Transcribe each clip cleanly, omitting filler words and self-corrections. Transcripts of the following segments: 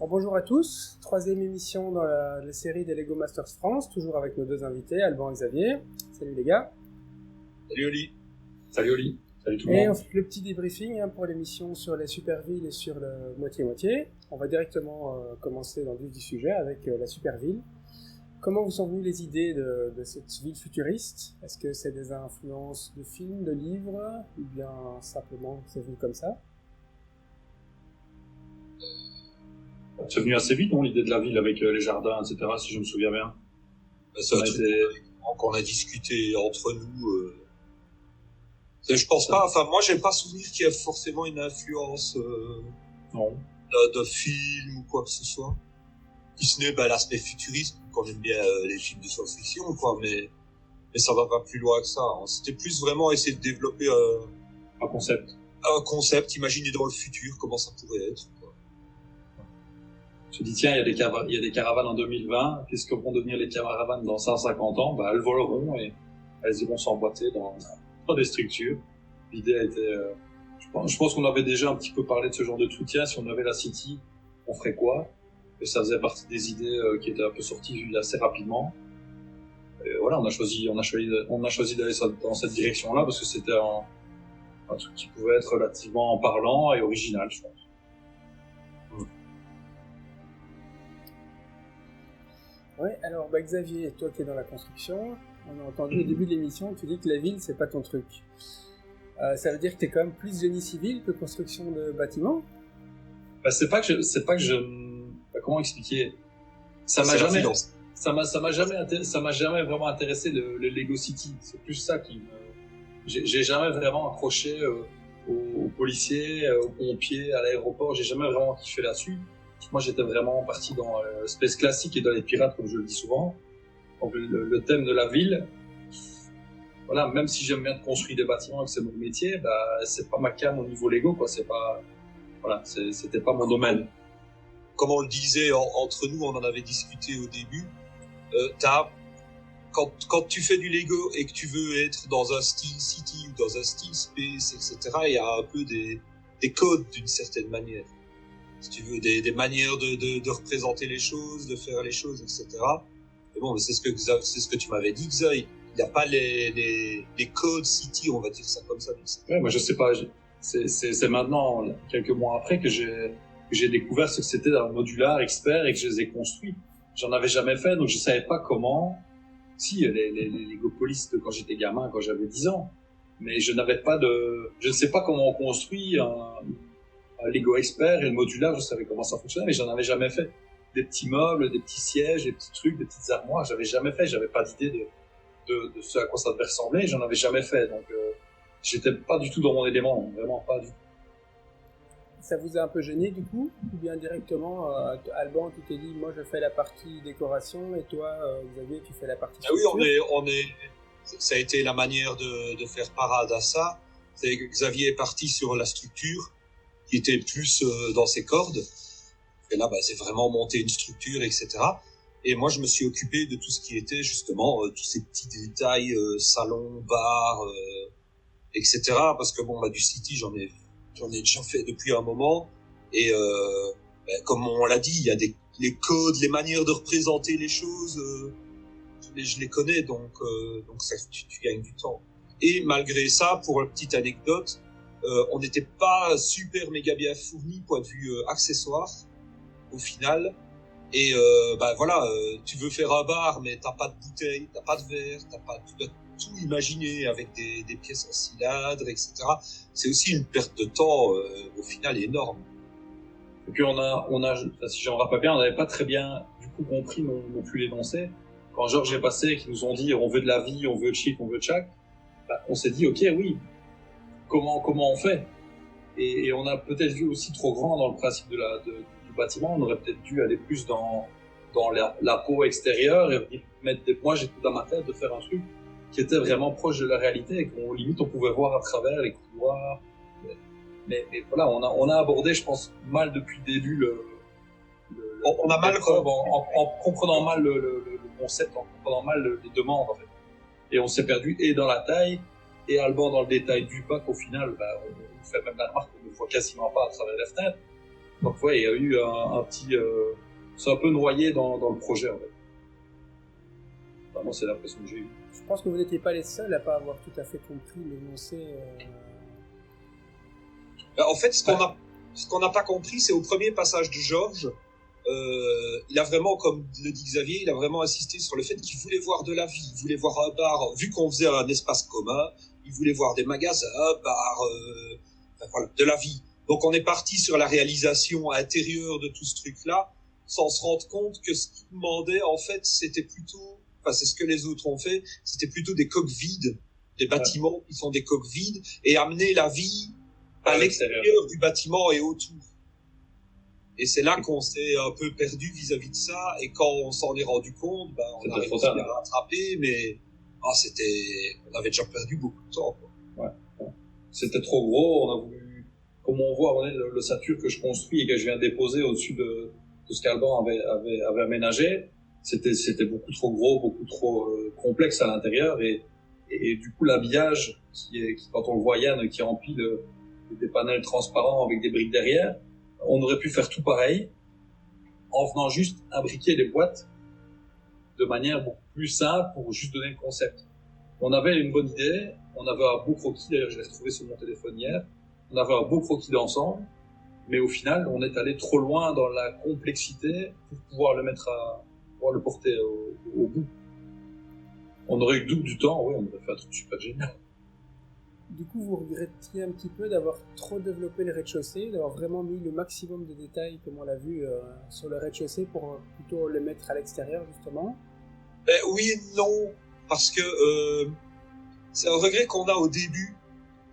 Bonjour à tous, troisième émission dans la série des Lego Masters France, toujours avec nos deux invités, Alban et Xavier. Salut les gars. Salut Oli. Salut Oli. Salut tout le Et monde. on fait le petit débriefing pour l'émission sur les super villes et sur le moitié-moitié. On va directement commencer dans le vif du sujet avec la super ville. Comment vous sont venues les idées de cette ville futuriste? Est-ce que c'est des influences de films, de livres, ou bien simplement c'est venu comme ça? C'est venu assez vite, non, l'idée de la ville avec les jardins, etc., si je me souviens bien. Ça a été qu'on a discuté entre nous. Je pense pas. Enfin, moi, j'ai pas souvenir qu'il y a forcément une influence non. de film ou quoi que ce soit. Qui ce n'est l'aspect futuriste, qu'on aime bien les films de science-fiction, quoi. Mais ça va pas plus loin que ça. C'était plus vraiment essayer de développer un concept, imaginer dans le futur comment ça pourrait être. Je me dis, tiens, il y a des caravanes en 2020, qu'est-ce que vont devenir les caravanes dans 150 ans? Elles voleront et elles iront s'emboîter dans des structures. L'idée a été, je pense qu'on avait déjà un petit peu parlé de ce genre de truc. Tiens, si on avait la City, on ferait quoi? Et ça faisait partie des idées qui étaient un peu sorties assez rapidement. Et voilà, on a choisi d'aller dans cette direction-là parce que c'était un truc qui pouvait être relativement parlant et original, je pense. Oui, alors Xavier, toi qui es dans la construction, on a entendu au début de l'émission, tu dis que la ville c'est pas ton truc. Ça veut dire que t'es quand même plus génie civil que construction de bâtiments? C'est pas que je comment expliquer? Ça m'a jamais vraiment intéressé le Lego City. C'est plus ça j'ai jamais vraiment accroché aux policiers, aux pompiers, à l'aéroport. J'ai jamais vraiment kiffé là-dessus. Moi, j'étais vraiment parti dans l'espèce classique et dans les pirates, comme je le dis souvent. Donc, le thème de la ville, voilà, même si j'aime bien construire des bâtiments et que c'est mon métier, c'est pas ma came au niveau Lego, quoi. C'était pas mon domaine. Comme on le disait entre nous, on en avait discuté au début. Quand tu fais du Lego et que tu veux être dans un style City ou dans un style Space, etc., il y a un peu des codes d'une certaine manière. Si tu veux, des manières de représenter les choses, de faire les choses, etc. Mais bon, c'est ce que tu m'avais dit, Xavier. Il n'y a pas les codes City, on va dire ça comme ça. Ouais, moi je sais pas. C'est maintenant, quelques mois après, que j'ai découvert ce que c'était un modular expert et que je les ai construits. J'en avais jamais fait, donc je savais pas comment. Si, les Legopolis de quand j'étais gamin, quand j'avais 10 ans. Mais je ne sais pas comment on construit un Lego expert et le modular, je savais comment ça fonctionnait, mais j'en avais jamais fait. Des petits meubles, des petits sièges, des petits trucs, des petites armoires, j'avais jamais fait. J'avais pas d'idée de ce à quoi ça devait ressembler, j'en avais jamais fait. Donc, j'étais pas du tout dans mon élément, vraiment pas du tout. Ça vous a un peu gêné du coup? Ou bien directement, Alban, tu t'es dit, moi je fais la partie décoration et toi, Xavier, tu fais la partie structure? Oui, ça a été la manière de faire parade à ça. C'est que Xavier est parti sur la structure, qui était plus dans ses cordes. Et là, c'est vraiment monter une structure, etc. Et moi, je me suis occupé de tout ce qui était justement tous ces petits détails, salon, bar, etc. Parce que du City, j'en ai déjà fait depuis un moment. Et comme on l'a dit, il y a les codes, les manières de représenter les choses. Je les connais, donc ça, tu gagnes du temps. Et malgré ça, pour une petite anecdote, on n'était pas super méga bien fourni point de vue accessoires au final. Et tu veux faire un bar, mais t'as pas de bouteille, t'as pas de verre, tu dois tout imaginer avec des pièces en cylindre, etc. C'est aussi une perte de temps au final énorme. Et puis si j'en rappelle bien, on n'avait pas très bien du coup compris non plus l'énoncé. Quand Georges est passé, qu'ils nous ont dit on veut de la vie, on veut de chic, on veut de chac, on s'est dit ok oui, comment on fait? Et on a peut-être vu aussi trop grand dans le principe du bâtiment. On aurait peut-être dû aller plus dans la peau extérieure et moi j'ai tout dans ma tête de faire un truc qui était vraiment proche de la réalité et qu'on limite on pouvait voir à travers les couloirs. Mais voilà, on a abordé, je pense, mal depuis le début on a mal en comprenant mal le concept, en comprenant mal les demandes en fait. Et on s'est perdu et dans la taille et Alban dans le détail du bac. Au final, on fait même la remarque qu'on ne voit quasiment pas à travers les fenêtres. Donc ouais, il y a eu un petit... c'est un peu noyé dans le projet, en fait. Vraiment, c'est l'impression que j'ai eue. Je pense que vous n'étiez pas les seuls à pas avoir tout à fait compris l'énoncé. En fait, ce qu'on n'a pas compris, c'est au premier passage de Georges, il a vraiment, comme le dit Xavier, il a vraiment insisté sur le fait qu'il voulait voir de la vie, il voulait voir un bar, vu qu'on faisait un espace commun, il voulait voir des magasins, un bar, enfin, voilà, de la vie. Donc on est parti sur la réalisation intérieure de tout ce truc-là, sans se rendre compte que ce qu'il demandait, en fait, c'était plutôt, enfin c'est ce que les autres ont fait, c'était plutôt des coques vides, des bâtiments qui sont des coques vides, et amener la vie à l'extérieur du bâtiment et autour. Et c'est là qu'on s'est un peu perdu vis-à-vis de ça, et quand on s'en est rendu compte, on a réussi à rattraper, mais on avait déjà perdu beaucoup de temps, quoi. Ouais. C'était trop gros, on a voulu, comme on voit, le Satur que je construis et que je viens déposer au-dessus de ce qu'Alban avait aménagé, c'était beaucoup trop gros, beaucoup trop complexe à l'intérieur, et du coup l'habillage qui quand on le voit, Yann qui remplit des panels transparents avec des briques derrière, on aurait pu faire tout pareil en venant juste imbriquer les boîtes de manière beaucoup plus simple pour juste donner le concept. On avait une bonne idée, on avait un beau croquis, d'ailleurs je l'ai retrouvé sur mon téléphone hier, on avait un beau croquis d'ensemble, mais au final on est allé trop loin dans la complexité pour pouvoir le porter au bout. On aurait eu du temps, oui, on aurait fait un truc super génial. Du coup, vous regrettiez un petit peu d'avoir trop développé le rez-de-chaussée, d'avoir vraiment mis le maximum de détails, comme on l'a vu, sur le rez-de-chaussée pour plutôt le mettre à l'extérieur, justement? Oui et non, parce que c'est un regret qu'on a au début,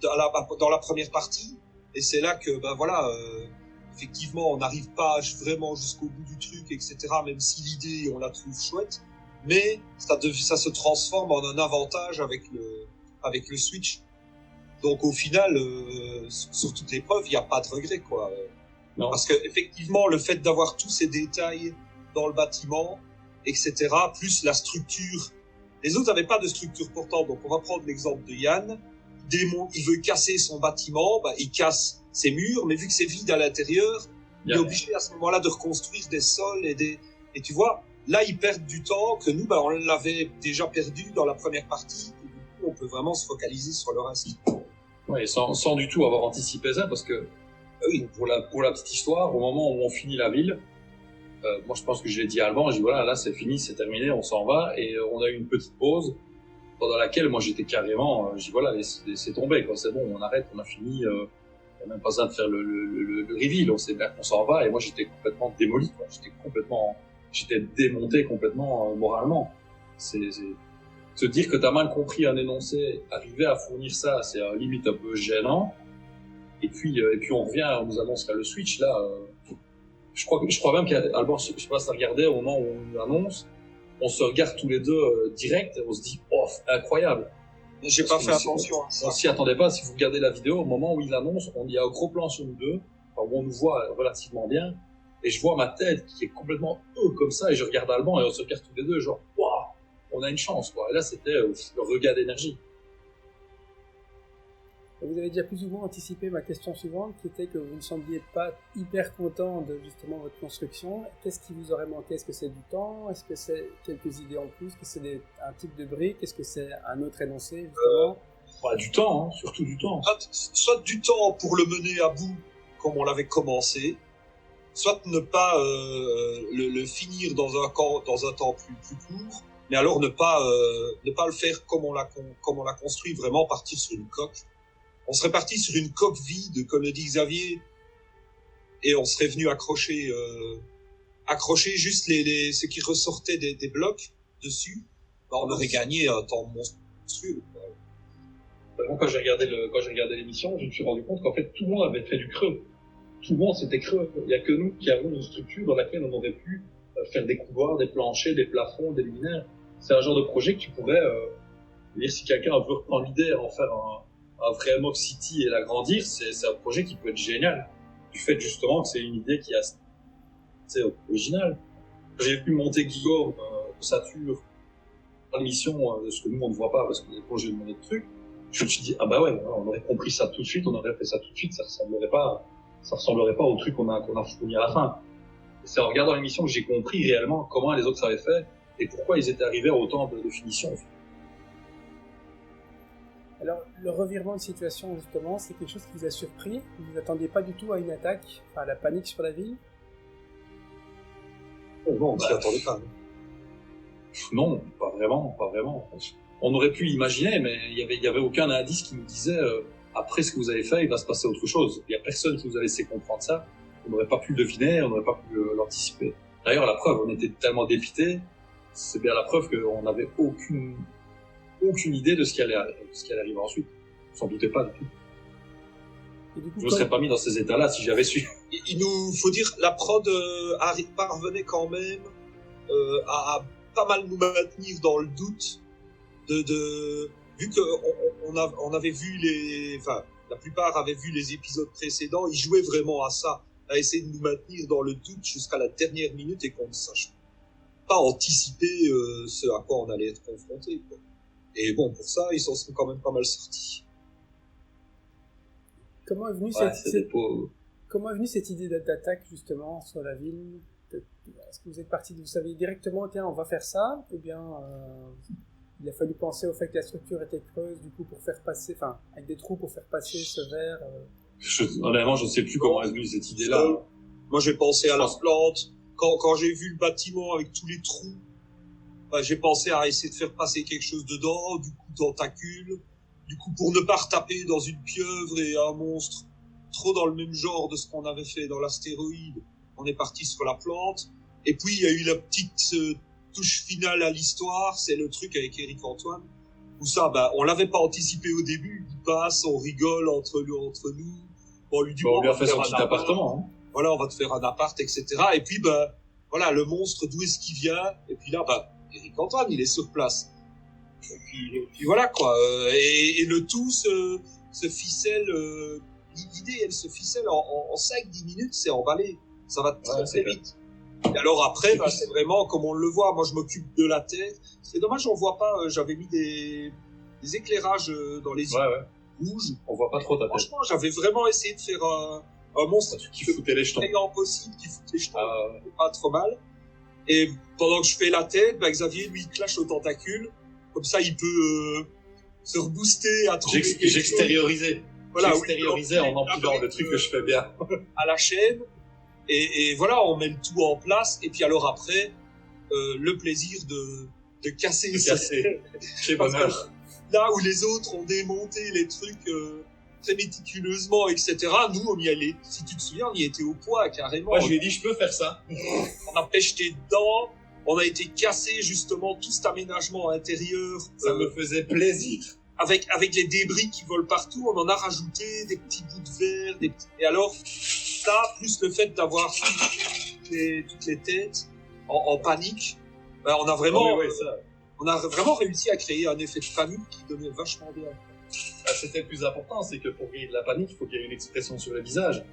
dans la première partie, et c'est là que, effectivement, on n'arrive pas vraiment jusqu'au bout du truc, etc., même si l'idée, on la trouve chouette, mais ça se transforme en un avantage avec le Switch. Donc au final, sur toute l'épreuve, il n'y a pas de regret, quoi. Non. Parce que effectivement, le fait d'avoir tous ces détails dans le bâtiment, etc., plus la structure. Les autres n'avaient pas de structure portante. Donc on va prendre l'exemple de Yann. Il veut casser son bâtiment, il casse ses murs, mais vu que c'est vide à l'intérieur, il est obligé à ce moment-là de reconstruire des sols et tu vois, là ils perdent du temps que nous, on l'avait déjà perdu dans la première partie. Et du coup, on peut vraiment se focaliser sur le reste. Ouais, sans du tout avoir anticipé ça, parce que oui, pour la petite histoire, au moment où on finit la ville, moi je pense que je l'ai dit à Alban, je dis voilà, là c'est fini, c'est terminé, on s'en va, et on a eu une petite pause pendant laquelle moi j'étais carrément, je dis voilà, laissez tomber, quoi, c'est bon, on arrête, on a fini, il n'y a même pas besoin de faire le reveal, on sait bien qu'on s'en va, et moi j'étais complètement démoli, quoi, j'étais démonté complètement moralement. Se dire que t'as mal compris un énoncé, arriver à fournir ça, c'est limite un peu gênant. Et puis on revient, on nous annonce qu'il y a le Switch, là. Je crois même qu'Alban, je sais pas si t'as regardé au moment où on nous annonce, on se regarde tous les deux direct, et on se dit, oh, incroyable. J'ai pas fait attention. On s'y attendait pas. Si vous regardez la vidéo, au moment où il annonce, il y a un gros plan sur nous deux, où on nous voit relativement bien, et je vois ma tête qui est complètement comme ça, et je regarde Alban, et on se regarde tous les deux, genre, waouh, on a une chance, quoi. Et là, c'était le regain d'énergie. Vous avez déjà plus ou moins anticipé ma question suivante, qui était que vous ne sembliez pas hyper content de justement votre construction. Qu'est-ce qui vous aurait manqué? Est-ce que c'est du temps? Est-ce que c'est quelques idées en plus? Est-ce que c'est un type de brique? Est-ce que c'est un autre énoncé, justement? Du temps, hein, surtout du temps. Soit du temps pour le mener à bout, comme on l'avait commencé, soit ne pas le finir dans un temps plus court, mais alors ne pas le faire comme on l'a construit, vraiment partir sur une coque. On serait parti sur une coque vide, comme le dit Xavier, et on serait venu accrocher juste ce qui ressortait des blocs dessus. On aurait gagné un temps monstrueux. Quand j'ai regardé l'émission, je me suis rendu compte qu'en fait tout le monde avait fait du creux. Tout le monde c'était creux. Il y a que nous qui avons une structure dans laquelle on aurait pu faire des couloirs, des planchers, des plafonds, des luminaires. C'est un genre de projet que tu pourrais dire si quelqu'un veut reprendre l'idée en faire un vrai Mock City et l'agrandir, c'est un projet qui peut être génial. Du fait justement que c'est une idée qui est originale. J'ai vu monter Guillaume de Satur dans l'émission, ce que nous on ne voit pas parce qu'on est projet de monter de trucs. Je me suis dit, ah bah ouais, on aurait compris ça tout de suite, on aurait fait ça tout de suite, ça ressemblerait pas ça ressemblerait pas au truc qu'on a fourni à la fin. Et c'est en regardant l'émission que j'ai compris réellement comment les autres avaient fait et pourquoi ils étaient arrivés à autant de finitions. Alors, le revirement de situation, justement, c'est quelque chose qui vous a surpris. Vous vous attendiez pas du tout à une attaque, à la panique sur la ville? Oh non, on s'y attendait pas. Non, pas vraiment. On aurait pu imaginer, mais il y avait aucun indice qui nous disait après ce que vous avez fait, il va se passer autre chose. Il y a personne qui nous a laissé comprendre ça. On n'aurait pas pu le deviner, on n'aurait pas pu l'anticiper. D'ailleurs, la preuve, on était tellement dépités, c'est bien la preuve qu'on n'avait aucune idée de ce qui allait arriver ensuite. On s'en doutait pas du tout. Et du coup, Je me serais pas mis dans ces états-là si j'avais su. Il nous faut dire, la prod parvenait quand même à pas mal nous maintenir dans le doute vu que on avait vu enfin la plupart avaient vu les épisodes précédents, ils jouaient vraiment à ça, à essayer de nous maintenir dans le doute jusqu'à la dernière minute et qu'on ne sache pas anticiper ce à quoi on allait être confronté, quoi. Et bon, pour ça, ils s'en sont quand même pas mal sortis. comment est venue cette idée d'attaque, justement, sur la ville? Est-ce que vous êtes parti, vous savez directement, tiens, on va faire ça, ou bien il a fallu penser au fait que la structure était creuse, du coup, pour faire passer, enfin, avec des trous pour faire passer ce verre Honnêtement, je ne sais plus comment est venue cette idée-là. Moi, j'ai pensé à la plante. Quand j'ai vu le bâtiment avec tous les trous, j'ai pensé à essayer de faire passer quelque chose dedans, du coup, tentacule. Du coup, pour ne pas retaper dans une pieuvre et un monstre trop dans le même genre de ce qu'on avait fait dans l'astéroïde, on est parti sur la plante. Et puis, il y a eu la petite touche finale à l'histoire, c'est le truc avec Éric Antoine, où ça, on l'avait pas anticipé au début, il passe, on rigole entre nous, on lui dit, on lui a fait son petit appartement, hein. Voilà, on va te faire un appart, etc. Et puis, voilà, le monstre, d'où est-ce qu'il vient? Et puis là, Éric Antoine, il est sur place. Et puis voilà, quoi. Et le tout se ficelle, l'idée, elle se ficelle en 5-10 minutes, c'est emballé. Ça va très vite. Et alors après, c'est vraiment comme on le voit. Moi, je m'occupe de la tête. C'est dommage, on voit pas. J'avais mis des éclairages dans les yeux rouges. On voit pas trop ta tête. Franchement, j'avais vraiment essayé de faire un monstre qui foutait les jetons. Impossible, qui foutait les jetons. Pas trop mal. Et pendant que je fais la tête, Xavier, lui, il clash au tentacule. Comme ça, il peut se rebooster à trouver. J'extériorisais. Voilà, j'extériorisais en empilant le truc que je fais bien. À la chaîne. Et voilà, on met le tout en place. Et puis alors après, le plaisir de casser. Chez Bonheur. Là où les autres ont démonté les trucs très méticuleusement, etc. Nous, on y allait. Si tu te souviens, on y était au poids carrément. Moi, je lui ai dit, je peux faire ça. On a pêcheté dedans. On a été cassé justement tout cet aménagement intérieur. Ça me faisait plaisir. Avec les débris qui volent partout, on en a rajouté des petits bouts de verre, et alors ça, plus le fait d'avoir toutes les têtes en panique, on a vraiment, on a vraiment réussi à créer un effet de panique qui donnait vachement bien. C'était le plus important, c'est que pour créer de la panique, il faut qu'il y ait une expression sur le visage.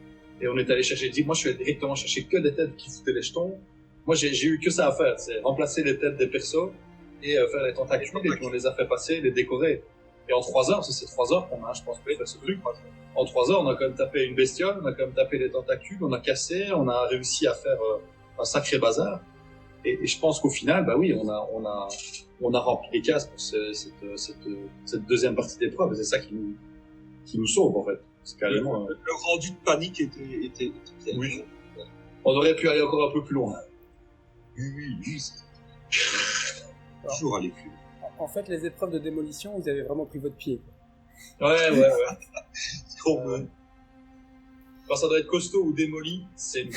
Et on est allé chercher, moi je suis allé directement chercher que des têtes qui foutaient les jetons. Moi j'ai eu que ça à faire, c'est remplacer les têtes des persos et faire les tentacules, et puis on les a fait passer, les décorer. Et en 3 heures, c'est 3 heures qu'on a, je pense, pour faire ce truc. En 3 heures, on a quand même tapé une bestiole, on a quand même tapé les tentacules, on a cassé, on a réussi à faire un sacré bazar. Et je pense qu'au final, oui, on a rempli les cases pour cette deuxième partie d'épreuve. C'est ça qui nous sauve, en fait. C'est carrément. Le rendu de panique était oui. On aurait pu aller encore un peu plus loin. Oui. Toujours aller plus loin. En fait, les épreuves de démolition, vous avez vraiment pris votre pied. Ouais. Quand ça doit être costaud ou démoli, c'est nous.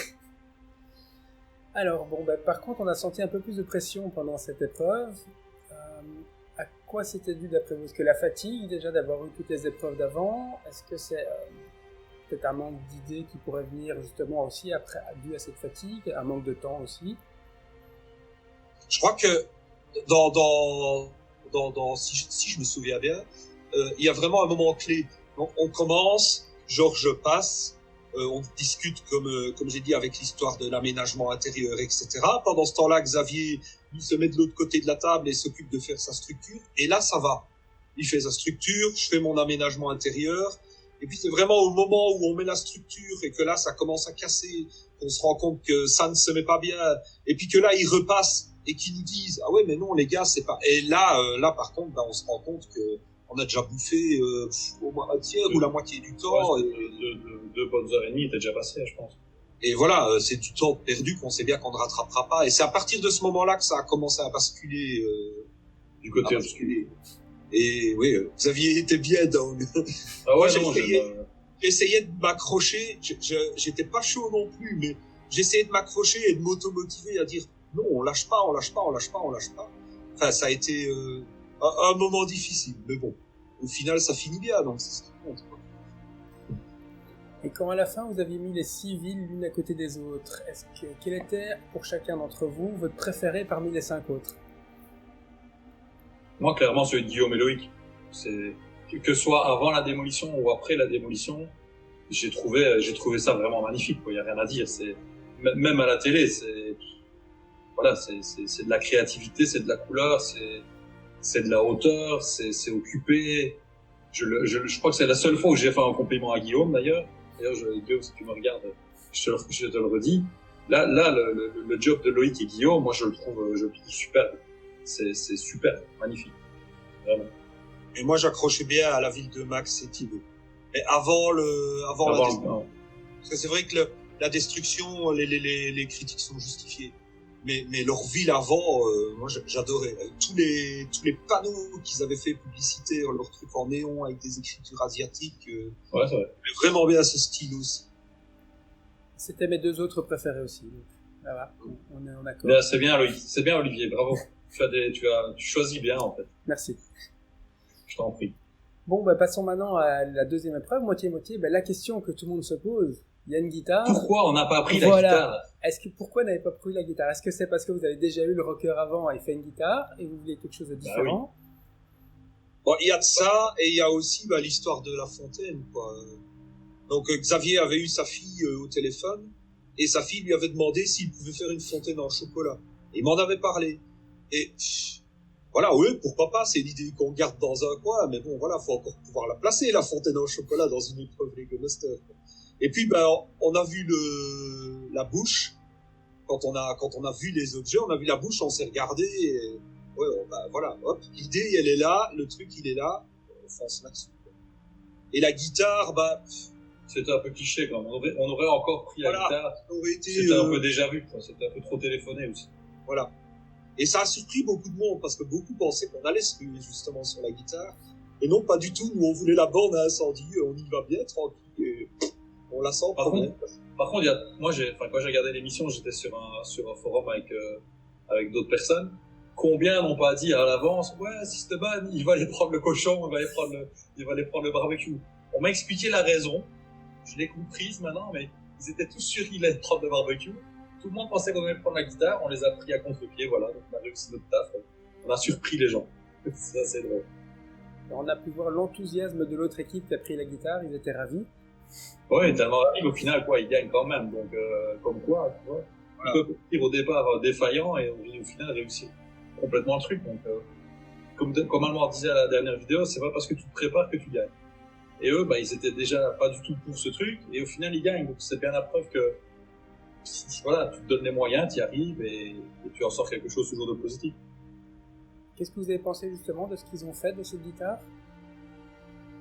Alors, par contre, on a senti un peu plus de pression pendant cette épreuve. À quoi c'était dû d'après vous? Est-ce que la fatigue, déjà, d'avoir eu toutes les épreuves d'avant? Est-ce que c'est peut-être un manque d'idées qui pourrait venir justement aussi dû à cette fatigue? Un manque de temps aussi? Je crois que si je me souviens bien, il y a vraiment un moment clé. Donc, on commence, Georges passe, on discute comme j'ai dit avec l'histoire de l'aménagement intérieur, etc. Pendant ce temps-là, Xavier lui se met de l'autre côté de la table et s'occupe de faire sa structure. Et là, ça va. Il fait sa structure, je fais mon aménagement intérieur. Et puis c'est vraiment au moment où on met la structure et que là ça commence à casser, qu'on se rend compte que ça ne se met pas bien, et puis que là ils repassent et qu'ils nous disent ah ouais mais non les gars c'est pas. Et là par contre on se rend compte que on a déjà bouffé au moins un tiers ou la moitié du temps. Ouais, deux bonnes heures et demie étaient déjà passées, je pense. Et voilà, c'est du temps perdu qu'on sait bien qu'on ne rattrapera pas. Et c'est à partir de ce moment-là que ça a commencé à basculer. Du côté obscur. Et oui, Xavier était bien dans. Ah ouais, moi, j'essayais de m'accrocher. J'étais pas chaud non plus, mais j'essayais de m'accrocher et de m'automotiver à dire non, on lâche pas. Enfin, ça a été un moment difficile, mais bon, au final, ça finit bien, donc c'est ce qui compte, quoi. Et quand à la fin vous aviez mis les 6 villes l'une à côté des autres, quel était pour chacun d'entre vous votre préféré parmi les 5 autres? Moi, clairement, celui de Guillaume et Loïc. C'est que ce soit avant la démolition ou après la démolition, j'ai trouvé ça vraiment magnifique, quoi. Il y a rien à dire. C'est même à la télé, c'est voilà, c'est de la créativité, c'est de la couleur, c'est de la hauteur, c'est occupé. Je crois que c'est la seule fois où j'ai fait un compliment à Guillaume, d'ailleurs. D'ailleurs, Guillaume, si tu me regardes, je te le redis. Là, le job de Loïc et Guillaume, moi, je le trouve superbe. C'est super, magnifique. Vraiment. Et moi, j'accrochais bien à la ville de Max et Thibaut. Mais avant la destruction. Parce que c'est vrai que la destruction, les critiques sont justifiées. Mais leur ville avant, moi, j'adorais. Tous les panneaux qu'ils avaient fait publicitaires, leurs trucs en néon avec des écritures asiatiques. Ouais, c'est vrai. Vraiment bien ce style aussi. C'était mes 2 autres préférés aussi. Donc, voilà, on est en accord. Là, c'est bien, Loïc. C'est bien, Olivier. Bravo. Tu choisis bien, en fait. Merci. Je t'en prie. Bon, passons maintenant à la deuxième épreuve, moitié-moitié. La question que tout le monde se pose, il y a une guitare. Pourquoi on n'a pas pris la guitare? Pourquoi n'avez pas pris la guitare? Est-ce que c'est parce que vous avez déjà eu le rocker avant et fait une guitare et vous voulez quelque chose de différent? Oui. Bon, il y a de ça et il y a aussi l'histoire de La Fontaine, quoi. Donc Xavier avait eu sa fille au téléphone et sa fille lui avait demandé s'il pouvait faire une fontaine en chocolat. Et il m'en avait parlé. Et voilà, oui, pourquoi pas, c'est l'idée qu'on garde dans un coin, mais bon, voilà, faut encore pouvoir la placer, la fontaine en chocolat, dans une épreuve Lego Master. Et puis, on a vu la bouche, quand on a vu les objets, on a vu la bouche, on s'est regardé, et ouais, voilà, hop, l'idée, elle est là, le truc, il est là, on fonce là-dessus. Et la guitare, c'était un peu cliché, quand même. On aurait encore pris la guitare. C'était un peu déjà vu, quoi. C'était un peu trop téléphoné aussi. Voilà. Et ça a surpris beaucoup de monde, parce que beaucoup pensaient qu'on allait se ruer justement sur la guitare. Et non, pas du tout. Nous, on voulait la borne à incendie, on y va bien, tranquille, et on la sent pas bien. Par contre, quand j'ai regardé l'émission, j'étais sur un forum avec d'autres personnes. Combien n'ont pas dit à l'avance, ouais, Sisteban, il va aller prendre le cochon, il va aller prendre le barbecue. On m'a expliqué la raison. Je l'ai comprise maintenant, mais ils étaient tous sûrs qu'il allait prendre le barbecue. Tout le monde pensait qu'on allait prendre la guitare, on les a pris à contre-pied, voilà, donc on a réussi notre taf. On a surpris les gens. C'est assez drôle. On a pu voir l'enthousiasme de l'autre équipe qui a pris la guitare, ils étaient ravis. Ouais, tellement ravis qu'au final, quoi, ils gagnent quand même, donc comme quoi, tu vois. Voilà. Ils peuvent partir au départ défaillants et au final réussir complètement le truc. Donc, comme Almond disait à la dernière vidéo, c'est pas parce que tu te prépares que tu gagnes. Et eux, ils étaient déjà pas du tout pour ce truc, et au final, ils gagnent. Donc, c'est bien la preuve que, voilà, tu te donnes les moyens, tu y arrives, et tu en sors quelque chose toujours de positif. Qu'est-ce que vous avez pensé justement de ce qu'ils ont fait de cette guitare?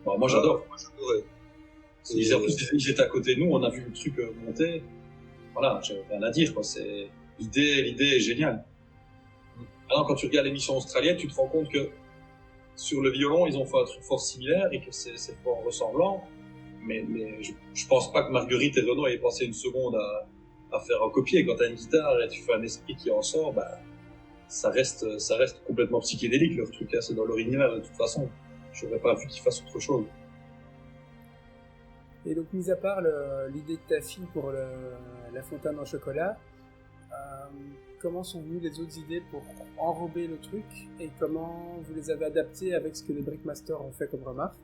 Bon, moi, j'adore. Moi, j'adorais. En plus, ils étaient à côté de nous, on a vu le truc monter. Voilà, j'ai rien à dire, quoi. L'idée est géniale. Alors, quand tu regardes l'émission australienne, tu te rends compte que sur le violon, ils ont fait un truc fort similaire et que c'est fort ressemblant. Mais je pense pas que Marguerite et Renaud aient pensé une seconde à faire un copier. Quand t'as une guitare et tu fais un esprit qui en sort, ça reste complètement psychédélique, leur truc, hein. C'est dans leur univers, de toute façon. J'aurais pas vu qu'ils fassent autre chose. Et donc, mis à part l'idée de ta fille pour la fontaine en chocolat, comment sont venues les autres idées pour enrober le truc et comment vous les avez adaptées avec ce que les Brickmasters ont fait comme remarque?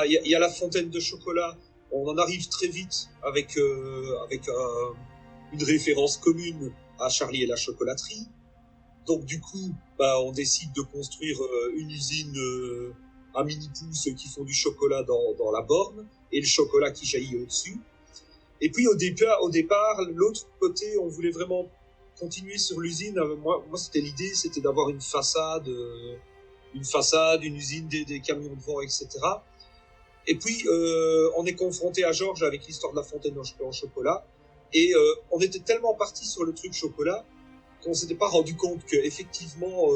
Il y a la fontaine de chocolat. On en arrive très vite avec une référence commune à Charlie et la chocolaterie. Donc du coup, on décide de construire une usine un mini-pouce qui font du chocolat dans la borne et le chocolat qui jaillit au-dessus. Et puis au départ, l'autre côté, on voulait vraiment continuer sur l'usine. Moi c'était l'idée, c'était d'avoir une façade, une usine, des camions de vent, etc. Et puis on est confronté à Georges avec l'histoire de la fontaine en chocolat. Et on était tellement parti sur le truc chocolat qu'on s'était pas rendu compte que effectivement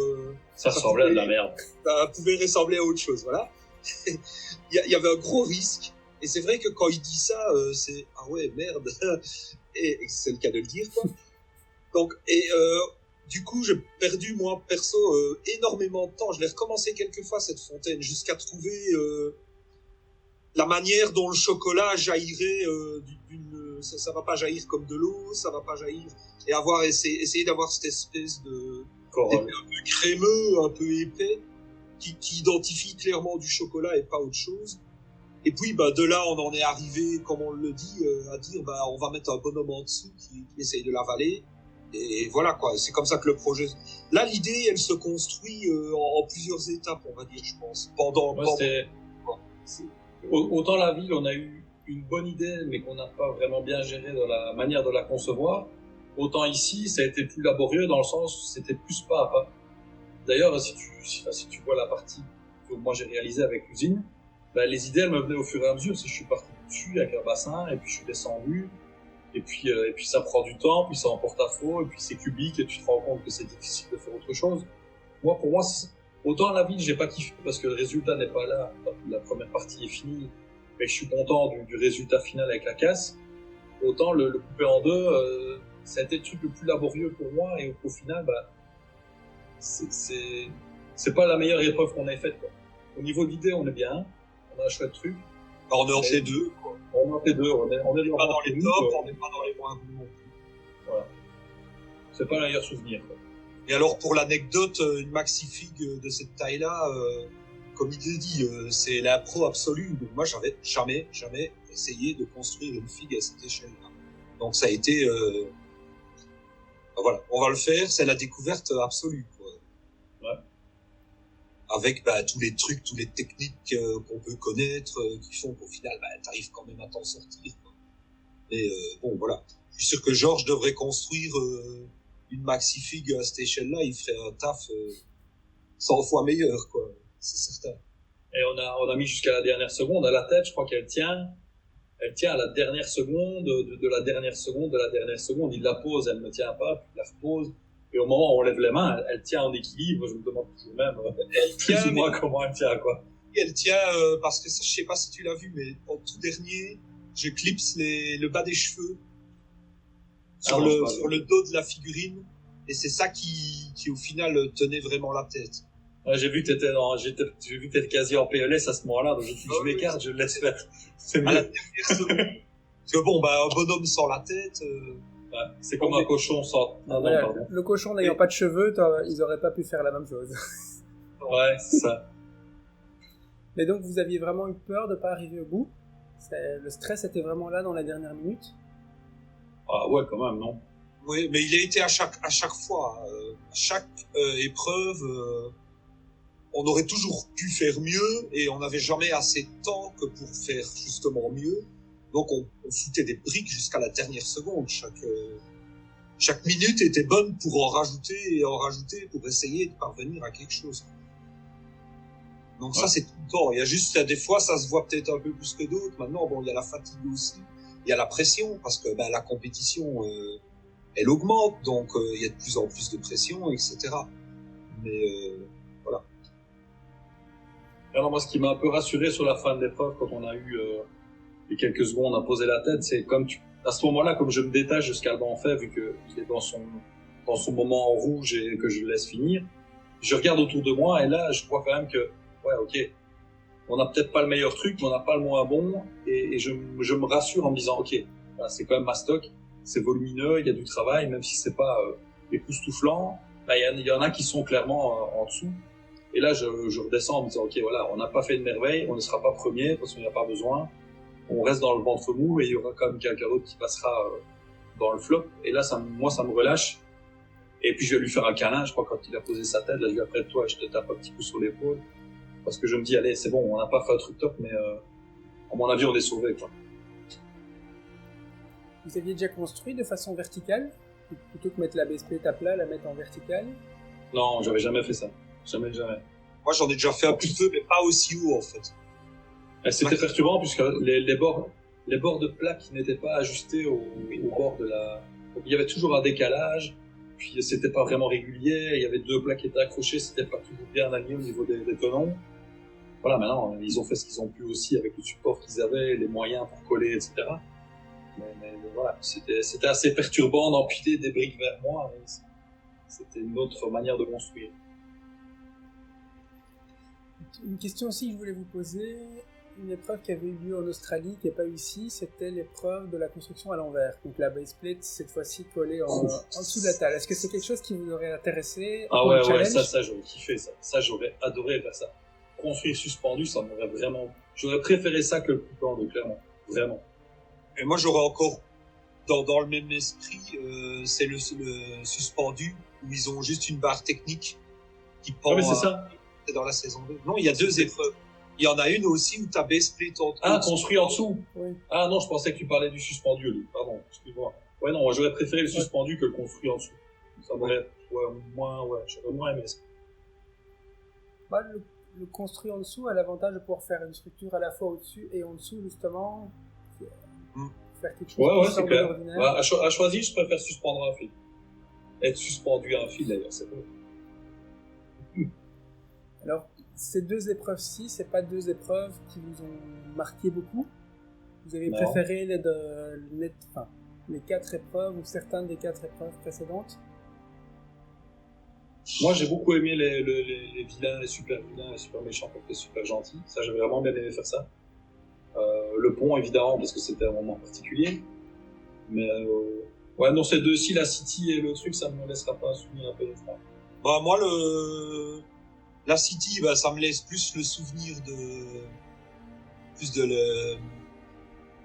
ça ressemblait à de la merde. Ça pouvait ressembler à autre chose, voilà. Il y avait un gros risque. Et c'est vrai que quand il dit ça, c'est ah ouais merde. Et c'est le cas de le dire, quoi. Donc du coup, j'ai perdu moi perso énormément de temps. Je l'ai recommencé quelques fois cette fontaine jusqu'à trouver la manière dont le chocolat jaillirait ça va pas jaillir comme de l'eau, ça va pas jaillir et essayer d'avoir cette espèce de un peu crémeux, un peu épais qui identifie clairement du chocolat et pas autre chose. Et puis de là on en est arrivé, comme on le dit, à dire on va mettre un bonhomme en dessous qui essaye de l'avaler. Et voilà quoi, c'est comme ça que le projet. Là, l'idée, elle se construit en plusieurs étapes, on va dire, je pense. Autant la ville, on a eu une bonne idée, mais qu'on n'a pas vraiment bien géré dans la manière de la concevoir. Autant ici, ça a été plus laborieux dans le sens où c'était plus pas à pas. D'ailleurs, si tu vois la partie que moi j'ai réalisée avec l'usine, les idées elles me venaient au fur et à mesure. Si je suis parti dessus avec un bassin, et puis je suis descendu. Et puis ça prend du temps, puis ça en porte-à-faux, et puis c'est cubique, et tu te rends compte que c'est difficile de faire autre chose. Pour moi, autant la ville, j'ai pas kiffé parce que le résultat n'est pas là. La première partie est finie, mais je suis content du résultat final avec la casse. Autant le couper en deux, ça a été le truc le plus laborieux pour moi, et au final, c'est pas la meilleure épreuve qu'on ait faite, quoi. Au niveau d'idée, on est bien, on a un chouette truc. On est entre les deux, quoi. On est entre les deux, on est pas dans les tops, on n'est pas dans les moins bons non plus. Voilà. C'est pas le meilleur souvenir, quoi. Et alors, pour l'anecdote, une maxi-fig de cette taille-là, comme il le dit, c'est la pro absolue. Donc moi, j'avais jamais essayé de construire une figue à cette échelle-là. Donc ça a été... voilà, on va le faire, c'est la découverte absolue, quoi. Ouais. Avec tous les trucs, toutes les techniques qu'on peut connaître, qui font qu'au final, t'arrives quand même à t'en sortir, quoi. Et bon, voilà. Je suis sûr que Georges devrait construire une maxi-fig à cette échelle-là, il ferait un taf 100 fois meilleur, quoi. C'est certain. Et on a mis jusqu'à la dernière seconde à la tête, je crois qu'elle tient à la dernière seconde, de la dernière seconde, de la dernière seconde. Il la pose, elle ne tient pas, puis il la repose. Et au moment où on lève les mains, elle tient en équilibre. Je me demande toujours même, plus ou moins comment elle tient, quoi. Elle tient, parce que je sais pas si tu l'as vu, mais en tout dernier, je clipse le bas des cheveux sur le dos de la figurine. Et c'est ça qui au final tenait vraiment la tête. Ouais, j'ai vu que t'étais quasi en PLS à ce moment-là, donc je m'écarte, je le laisse faire. C'est mieux. À la dernière seconde. Parce que bon, un bonhomme sans la tête, ouais, c'est comme un cochon sans... Voilà, le cochon n'ayant pas de cheveux, ils auraient pas pu faire la même chose. Ouais, c'est ça. Mais donc, vous aviez vraiment eu peur de pas arriver au bout? Le stress était vraiment là dans la dernière minute? Ah ouais, quand même, non? Oui, mais il a été à chaque fois, à chaque épreuve, on aurait toujours pu faire mieux et on n'avait jamais assez de temps que pour faire justement mieux. Donc on foutait des briques jusqu'à la dernière seconde. Chaque minute était bonne pour en rajouter pour essayer de parvenir à quelque chose. Donc ça c'est tout le temps. Il y a juste des fois ça se voit peut-être un peu plus que d'autres. Maintenant bon il y a la fatigue aussi, il y a la pression parce que la compétition elle augmente donc il y a de plus en plus de pression etc. Mais voilà. Alors moi ce qui m'a un peu rassuré sur la fin de l'épreuve quand on a eu les quelques secondes à poser la tête, c'est comme à ce moment-là comme je me détache de ce qu'Alban fait vu que il est dans son moment en rouge et que je le laisse finir, je regarde autour de moi et là je vois quand même que ouais ok on n'a peut-être pas le meilleur truc mais on n'a pas le moins bon et je me rassure en me disant ok c'est quand même ma stock, c'est volumineux, il y a du travail même si c'est pas époustouflant, il y en a qui sont clairement en dessous. Et là, je redescends en me disant, ok, voilà, on n'a pas fait de merveille, on ne sera pas premier parce qu'on n'y a pas besoin. On reste dans le ventre mou et il y aura quand même quelqu'un d'autre qui passera dans le flop. Et là, moi, ça me relâche. Et puis, je vais lui faire un câlin. Je crois quand il a posé sa tête, là, je lui ai après toi, je te tape un petit coup sur l'épaule. parce que je me dis, allez, c'est bon, on n'a pas fait un truc top, mais à mon avis, on est sauvé, quoi. Vous aviez déjà construit de façon verticale? Plutôt que mettre la base plate à plat, la mettre en verticale? Non, j'avais jamais fait ça. Jamais. Moi, j'en ai déjà fait un petit peu, mais pas aussi haut, en fait. Et c'était perturbant, puisque les bords de plaques n'étaient pas ajustés au bord de la... Donc, il y avait toujours un décalage, puis c'était pas vraiment régulier, il y avait 2 plaques qui étaient accrochées, c'était pas toujours bien aligné au niveau des tenons. Voilà, maintenant, ils ont fait ce qu'ils ont pu aussi avec le support qu'ils avaient, les moyens pour coller, etc. Mais voilà, c'était assez perturbant d'empiler des briques vers moi, et c'était une autre manière de construire. Une question aussi que je voulais vous poser, une épreuve qui avait eu lieu en Australie, qui n'est pas eu ici, c'était l'épreuve de la construction à l'envers. Donc la base plate, cette fois-ci collée en dessous de la table. Est-ce que c'est quelque chose qui vous aurait intéressé? Ah ouais, ça j'aurais kiffé ça. Ça j'aurais adoré faire ça. Construire suspendu, ça m'aurait vraiment... J'aurais préféré ça que le coupe-en, clairement. Vraiment. Et moi, j'aurais encore, dans le même esprit, c'est le suspendu, où ils ont juste une barre technique qui pend... Ah mais c'est ça. C'est dans la saison 2. Non, il y a 2 épreuves. Il y en a une aussi où t'as base plate en dessous. Ah, construit en dessous. Oui. Ah non, je pensais que tu parlais du suspendu, lui. Pardon, excuse-moi. Ouais, non, j'aurais préféré le suspendu que le construit en dessous. Ça m'aurait... j'aurais moins aimé ça. Bah, le construit en dessous a l'avantage de pouvoir faire une structure à la fois au-dessus et en dessous, justement. Faire quelque chose ouais, qui c'est semble clair. ordinaire. Ouais, à choisir, je préfère suspendre un fil. Être suspendu à un fil, d'ailleurs, c'est beau. Alors, ces 2 épreuves-ci, c'est pas 2 épreuves qui vous ont marqué beaucoup? Vous avez préféré les 4 épreuves ou certaines des 4 épreuves précédentes? Moi, j'ai beaucoup aimé les vilains, les super méchants contre les super gentils. Ça, j'avais vraiment bien aimé faire ça. Le pont, évidemment, parce que c'était un moment particulier. Mais, ouais, non, ces 2-ci, la City et le truc, ça me laissera pas un souvenir un peu effrayant. Bah, moi, la City, bah, ça me laisse plus le souvenir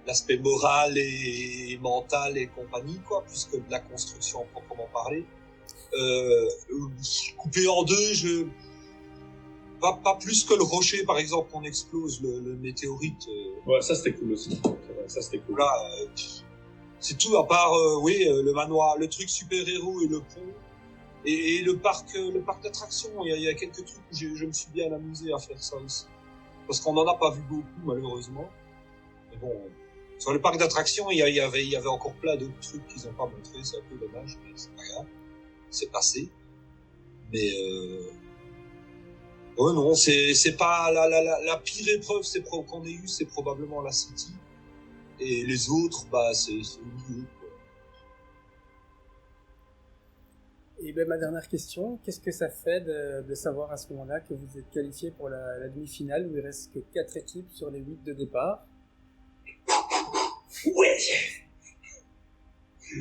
l'aspect moral et mental et compagnie, quoi, plus que de la construction proprement parlée. Coupé en 2, pas plus que le rocher, par exemple, qu'on explose le météorite. Ouais, ça c'était cool aussi. Ça c'était cool. Là, c'est tout, à part, le manoir, le truc super-héros et le pont. Et le parc d'attractions, il y a quelques trucs où je me suis bien amusé à faire ça aussi. Parce qu'on n'en a pas vu beaucoup, malheureusement. Mais bon, sur le parc d'attractions, il y avait encore plein d'autres trucs qu'ils n'ont pas montré, c'est un peu dommage, mais c'est pas grave. C'est passé. Mais, ouais, non, c'est pas la pire épreuve qu'on ait eue, c'est probablement la City. Et les autres, bah, c'est au milieu, quoi. Et ben, ma dernière question, qu'est-ce que ça fait de savoir à ce moment-là que vous êtes qualifié pour la demi-finale où il reste que 4 équipes sur les 8 de départ? Ouais.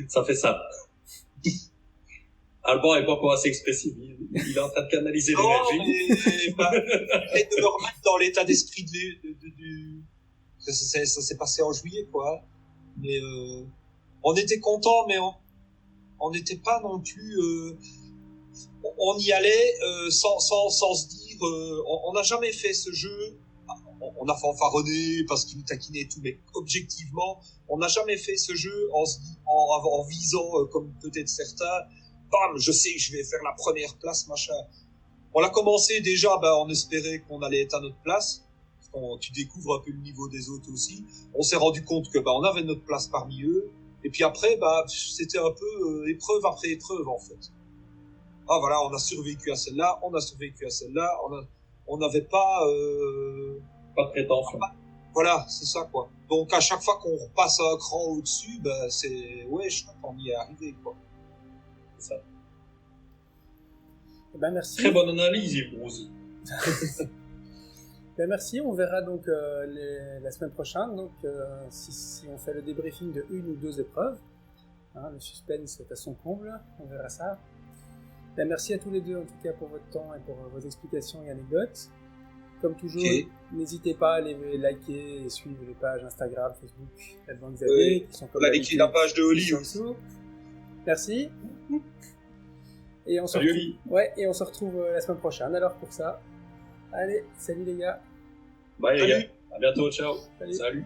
Ça fait ça. Alban est pas encore assez expressif, il est en train de canaliser l'énergie. Mais, bah, peut-être de le remettre dans l'état d'esprit ça s'est passé en juillet, quoi. Mais, on était contents, mais on n'était pas non plus, on y allait, sans se dire, on n'a jamais fait ce jeu. On a fanfaronné parce qu'il nous taquinait et tout, mais objectivement, on n'a jamais fait ce jeu en visant, comme peut-être certains, bam, je sais que je vais faire la première place, machin. On l'a commencé déjà, on espérait qu'on allait être à notre place. Quand tu découvres un peu le niveau des autres aussi. On s'est rendu compte que, on avait notre place parmi eux. Et puis après, c'était un peu, épreuve après épreuve, en fait. Ah, voilà, on a survécu à celle-là, on n'avait pas, pas de prétention. Voilà, c'est ça, quoi. Donc, à chaque fois qu'on repasse un cran au-dessus, c'est, ouais, je crois qu'on y est arrivé, quoi. C'est ça. Merci. Très bonne analyse, Yves Rosy. Merci, on verra donc la semaine prochaine, donc si on fait le débriefing de 1 ou 2 épreuves. Le suspense est à son comble, on verra ça. Merci à tous les deux en tout cas pour votre temps et pour vos explications et anecdotes. Comme toujours, n'hésitez pas à les liker et suivre les pages Instagram, Facebook, Alban Xavier, qui sont comme d'habitude. La page de Oli aussi. Merci. Et on se retrouve la semaine prochaine alors pour ça. Allez, salut les gars. Bye les Salut. gars, à bientôt, ciao. Salut. Salut.